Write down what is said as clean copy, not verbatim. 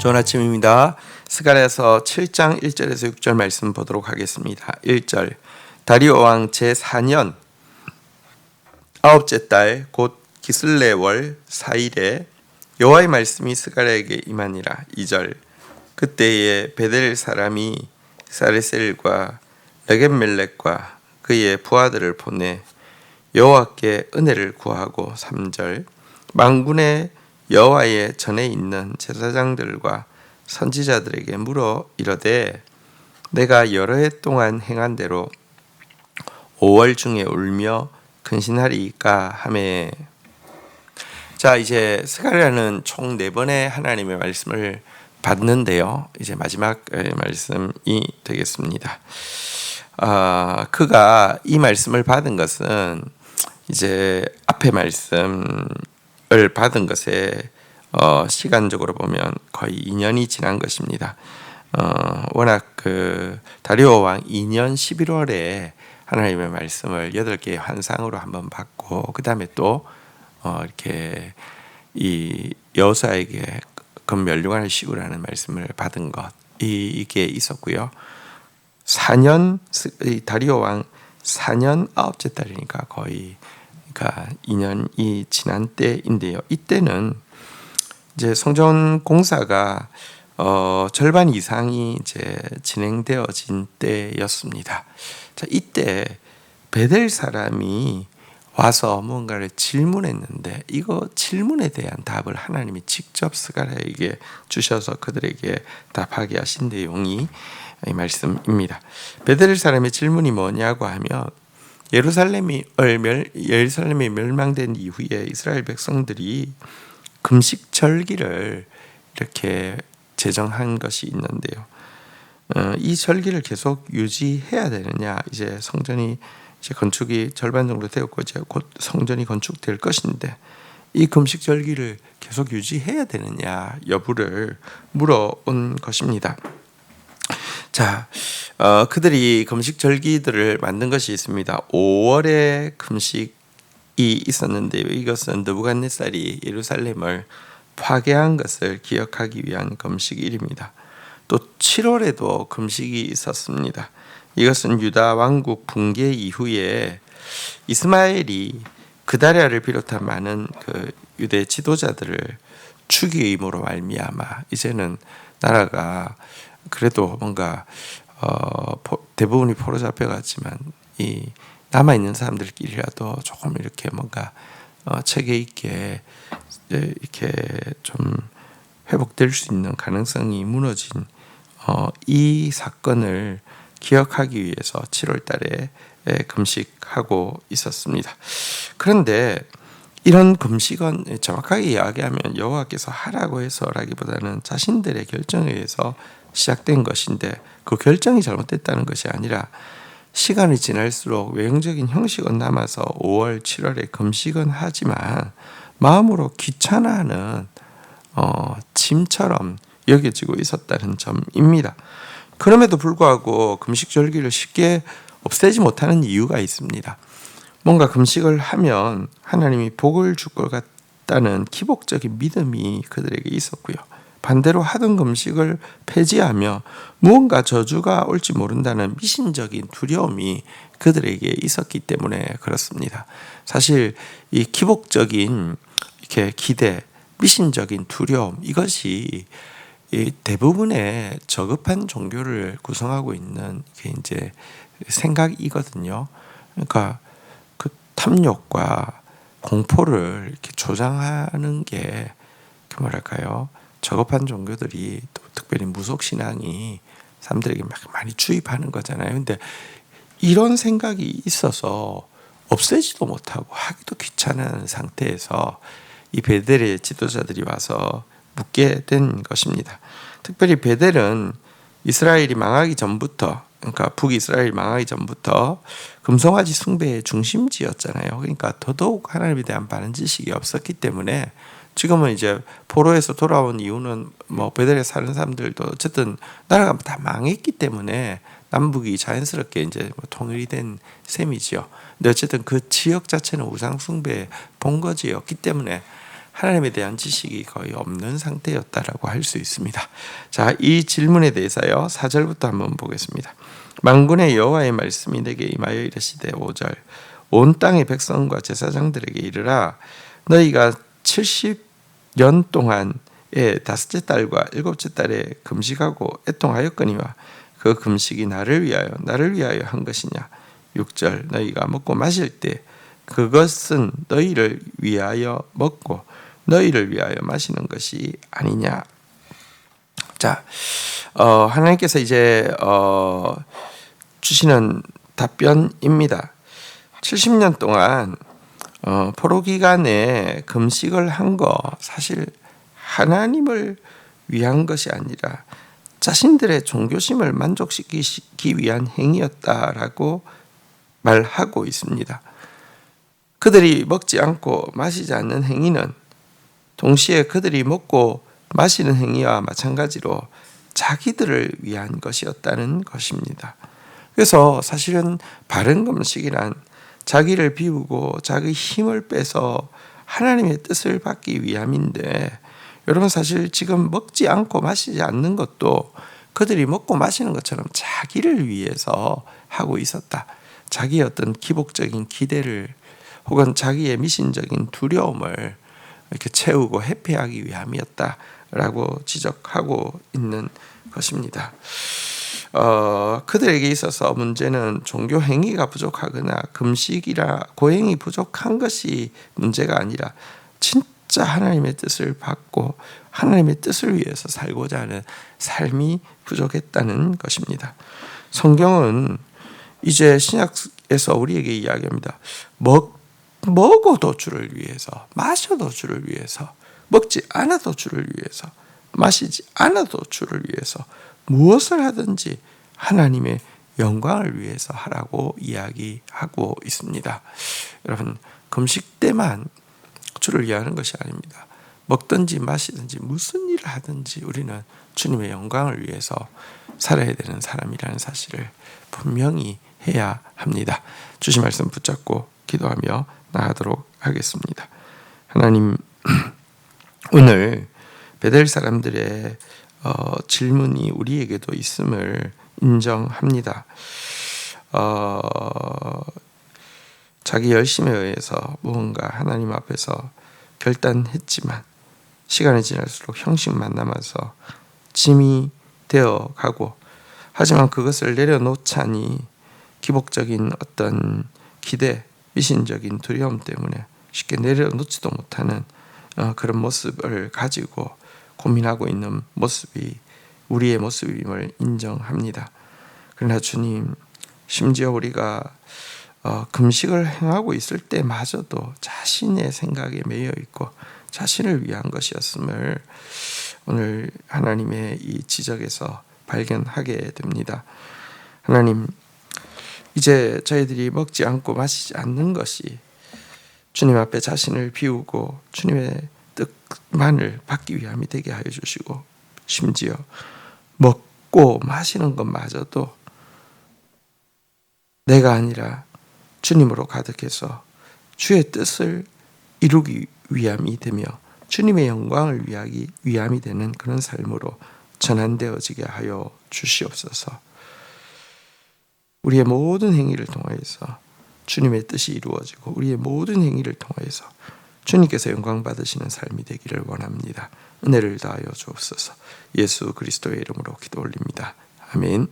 좋은 아침입니다. 스가랴서 7장 1절에서 6절 말씀 보도록 하겠습니다. 1절 다리오 왕 제4년 아홉째 달 곧 기슬레월 4일에 여호와의 말씀이 스가랴에게 임하니라. 2절 그때에 베델 사람이 사레셀과 레겜멜렉과 그의 부하들을 보내 여호와께 은혜를 구하고 3절 만군의 여호와의 전에 있는 제사장들과 선지자들에게 물어 이르되 내가 여러 해 동안 행한 대로 5월 중에 울며 근신하리이까 하매. 자, 이제 스가랴는 총 4번의 하나님의 말씀을 받는데요. 이제 마지막 말씀이 되겠습니다. 그가 이 말씀을 받은 것은 이제 앞의 말씀을 받은 것에 시간적으로 보면 거의 2년이 지난 것입니다. 워낙 그 다리오 왕 2년 11월에 하나님의 말씀을 8개의 환상으로 한번 받고 그 다음에 또 이렇게 이 여호수아에게 금멸류관을 씌우라는 말씀을 받은 것 이게 있었고요. 4년 다리오 왕 4년 9째 달이니까 거의 그러니까 2년이 지난 때인데요. 이때는 이제 성전 공사가 절반 이상이 이제 진행되어진 때였습니다. 자, 이때 베델 사람이 와서 무언가를 질문했는데 이거 질문에 대한 답을 하나님이 직접 스가랴에게 주셔서 그들에게 답하게 하신 내용이 이 말씀입니다. 베델 사람의 질문이 뭐냐고 하면 예루살렘이 멸망된 이후에 이스라엘 백성들이 금식 절기를 이렇게 제정한 것이 있는데요. 이 절기를 계속 유지해야 되느냐? 이제 성전이 이제 건축이 절반 정도 되었고 이제 곧 성전이 건축될 것인데 이 금식 절기를 계속 유지해야 되느냐 여부를 물어온 것입니다. 자, 그들이 금식 절기들을 만든 것이 있습니다. 5월에 금식이 있었는데요. 이것은 느부갓네살이 예루살렘을 파괴한 것을 기억하기 위한 금식일입니다. 또 7월에도 금식이 있었습니다. 이것은 유다 왕국 붕괴 이후에 이스마엘이 그다랴를 비롯한 많은 그 유대 지도자들을 죽임으로 말미암아 이제는 나라가 그래도 뭔가 대부분이 포로 잡혀갔지만 이 남아 있는 사람들끼리라도 조금 이렇게 뭔가 체계 있게 이렇게 좀 회복될 수 있는 가능성이 무너진 이 사건을 기억하기 위해서 7월 달에 금식하고 있었습니다. 그런데 이런 금식은 정확하게 이야기하면 여호와께서 하라고 해서라기보다는 자신들의 결정에 의해서 시작된 것인데 그 결정이 잘못됐다는 것이 아니라 시간이 지날수록 외형적인 형식은 남아서 5월, 7월에 금식은 하지만 마음으로 귀찮아하는 짐처럼 여겨지고 있었다는 점입니다. 그럼에도 불구하고 금식 절기를 쉽게 없애지 못하는 이유가 있습니다. 뭔가 금식을 하면 하나님이 복을 줄 것 같다는 기복적인 믿음이 그들에게 있었고요. 반대로 하던 금식을 폐지하며 무언가 저주가 올지 모른다는 미신적인 두려움이 그들에게 있었기 때문에 그렇습니다. 사실 이 기복적인 이렇게 기대, 미신적인 두려움 이것이 이 대부분의 저급한 종교를 구성하고 있는 게 이제 생각이거든요. 그러니까 그 탐욕과 공포를 이렇게 조장하는 게 뭐랄까요? 저급한 종교들이 또 특별히 무속 신앙이 사람들에게 막 많이 주입하는 거잖아요. 근데 이런 생각이 있어서 없애지도 못하고 하기도 귀찮은 상태에서 이 베델의 지도자들이 와서 묻게 된 것입니다. 특별히 베델은 이스라엘이 망하기 전부터 그러니까 북이스라엘이 망하기 전부터 금송아지 숭배의 중심지였잖아요. 그러니까 더더욱 하나님에 대한 바른 지식이 없었기 때문에 지금은 이제 포로에서 돌아온 이유는 뭐 베델에 사는 사람들도 어쨌든 나라가 다 망했기 때문에 남북이 자연스럽게 이제 통일이 된 셈이죠. 근데 어쨌든 그 지역 자체는 우상 숭배의 본거지였기 때문에 하나님에 대한 지식이 거의 없는 상태였다라고 할 수 있습니다. 자, 이 질문에 대해서요. 4절부터 한번 보겠습니다. 만군의 여호와의 말씀이 내게 임하여 이르시되 5절 온 땅의 백성과 제사장들에게 이르라 너희가 70년 동안의 다섯째 달과 일곱째 달에 금식하고 애통하였거니와 그 금식이 나를 위하여 한 것이냐. 6절 너희가 먹고 마실 때 그것은 너희를 위하여 먹고 너희를 위하여 마시는 것이 아니냐. 자, 하나님께서 이제 주시는 답변입니다. 70년 동안 포로 기간에 금식을 한 거 사실 하나님을 위한 것이 아니라 자신들의 종교심을 만족시키기 위한 행위였다라고 말하고 있습니다. 그들이 먹지 않고 마시지 않는 행위는 동시에 그들이 먹고 마시는 행위와 마찬가지로 자기들을 위한 것이었다는 것입니다. 그래서 사실은 바른 금식이란 자기를 비우고 자기 힘을 빼서 하나님의 뜻을 받기 위함인데, 여러분 사실 지금 먹지 않고 마시지 않는 것도 그들이 먹고 마시는 것처럼 자기를 위해서 하고 있었다. 자기의 어떤 기복적인 기대를 혹은 자기의 미신적인 두려움을 이렇게 채우고 회피하기 위함이었다라고 지적하고 있는 것입니다. 그들에게 있어서 문제는 종교 행위가 부족하거나 금식이라 고행이 부족한 것이 문제가 아니라 진짜 하나님의 뜻을 받고 하나님의 뜻을 위해서 살고자 하는 삶이 부족했다는 것입니다. 성경은 이제 신약에서 우리에게 이야기합니다. 먹어도 주를 위해서, 마셔도 주를 위해서, 먹지 않아도 주를 위해서, 마시지 않아도 주를 위해서 무엇을 하든지 하나님의 영광을 위해서 하라고 이야기하고 있습니다. 여러분, 금식 때만 주를 위하는 것이 아닙니다. 먹든지 마시든지 무슨 일을 하든지 우리는 주님의 영광을 위해서 살아야 되는 사람이라는 사실을 분명히 해야 합니다. 주신 말씀 붙잡고 기도하며 나가도록 하겠습니다. 하나님, 오늘 베델 사람들의 질문이 우리에게도 있음을 인정합니다. 자기 열심에 의해서 무언가 하나님 앞에서 결단했지만 시간이 지날수록 형식만 남아서 짐이 되어 가고, 하지만 그것을 내려놓자니 기복적인 어떤 기대, 미신적인 두려움 때문에 쉽게 내려놓지도 못하는 그런 모습을 가지고 고민하고 있는 모습이 우리의 모습임을 인정합니다. 그러나 주님, 심지어 우리가 금식을 행하고 있을 때마저도 자신의 생각에 매여 있고 자신을 위한 것이었음을 오늘 하나님의 이 지적에서 발견하게 됩니다. 하나님, 이제 저희들이 먹지 않고 마시지 않는 것이 주님 앞에 자신을 비우고 주님의 뜻만을 받기 위함이 되게 하여 주시고, 심지어 먹고 마시는 것마저도 내가 아니라 주님으로 가득해서 주의 뜻을 이루기 위함이 되며 주님의 영광을 위하기 위함이 되는 그런 삶으로 전환되어지게 하여 주시옵소서. 우리의 모든 행위를 통하여서 주님의 뜻이 이루어지고 우리의 모든 행위를 통하여서 주님께서 영광 받으시는 삶이 되기를 원합니다. 은혜를 다하여 주옵소서. 예수 그리스도의 이름으로 기도 올립니다. 아멘.